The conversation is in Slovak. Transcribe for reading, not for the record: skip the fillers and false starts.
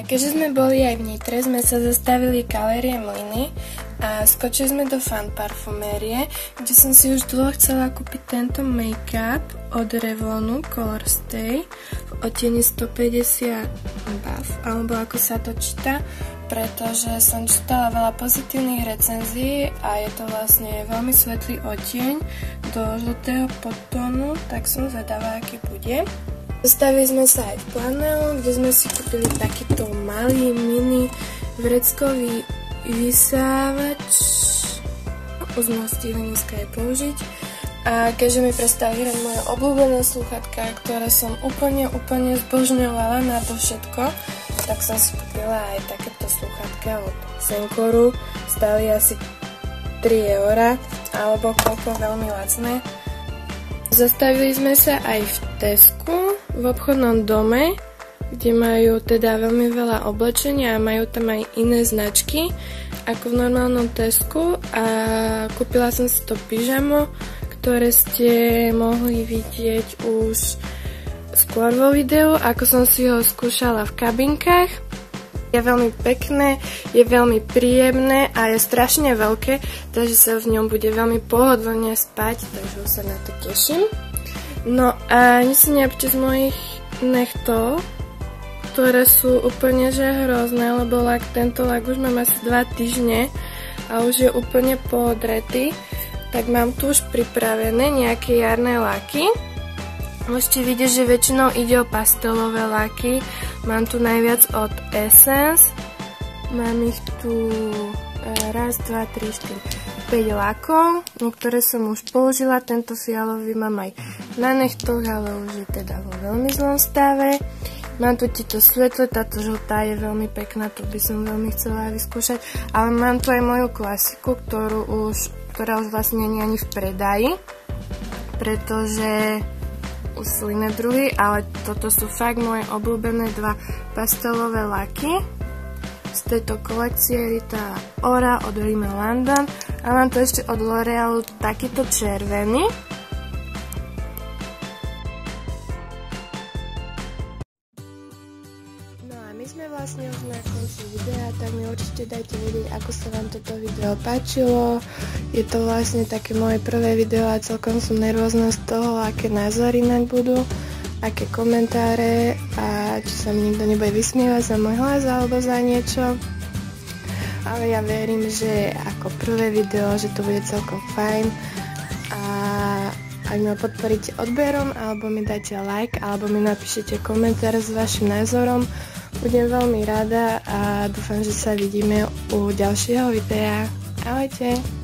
Keďže sme boli aj v Nitre, sme sa zastavili Galérie Mlyny a skočili sme do Fun Parfumérie, kde som si už dlho chcela kúpiť tento make-up od Revlonu Color Stay v odtieni 150 buff, alebo ako sa to číta, pretože som čítala veľa pozitívnych recenzií a je to vlastne veľmi svetlý odtieň do žltého podtónu, tak som zvedavá, aký bude. Zastavili sme sa aj v Planeu, kde sme si kúpili takýto malý mini vreckový vysávač. Už ma stihli dneska aj použiť. A keďže mi prestali hrať moje obľúbené slúchatka, ktoré som úplne zbožňovala na to všetko, tak som si kúpila aj takéto slúchatka od Senkoru. Stali asi 3 €, alebo koľko, veľmi lacné. Zastavili sme sa aj v Tesku, v obchodnom dome, kde majú teda veľmi veľa oblečenia a majú tam aj iné značky ako v normálnom Tesku a kúpila som si to pyžamo, ktoré ste mohli vidieť už skôr vo videu, ako som si ho skúšala v kabinkách. Je veľmi pekné, je veľmi príjemné a je strašne veľké, takže sa v ňom bude veľmi pohodlne spať, takže už sa na to teším. No a nič si nepte z mojich nechtov, ktoré sú úplne že hrozné, lebo tento lak už mám asi 2 týždne a už je úplne poodretý, tak mám tu už pripravené nejaké jarné laky. Môžete vidieť, že väčšinou ide o pastelové laky. Mám tu najviac od Essence. Mám ich tu 1, 2, 3, 4, 5 lakov, ktoré som už použila. Tento fialový mám aj na nechtoch, ale už je teda vo veľmi zlom stave. Mám tu tieto svetle, táto žltá je veľmi pekná, to by som veľmi chcela vyskúšať. Ale mám tu aj moju klasiku, ktorá už vlastne nie je ani v predaji, pretože už sú iné druhy, ale toto sú fakt moje obľúbené 2 pastelové laky z tejto kolekcie Rita Ora od Rimmel London a mám tu ešte od L'Orealu takýto červený. No a my sme vlastne už na konci videa, tak mi určite dajte vedieť, ako sa vám toto video páčilo. Je to vlastne také moje prvé video a celkom som nervózna z toho, aké názory naň budú, aké komentáre a či sa mi nikto nebude vysmievať za môj hlas alebo za niečo. Ale ja verím, že ako prvé video, že to bude celkom fajn a ak ma podporíte odberom alebo mi dáte like alebo mi napíšete komentár s vašim názorom, budem veľmi rada a dúfam, že sa vidíme u ďalšieho videa. Ahojte!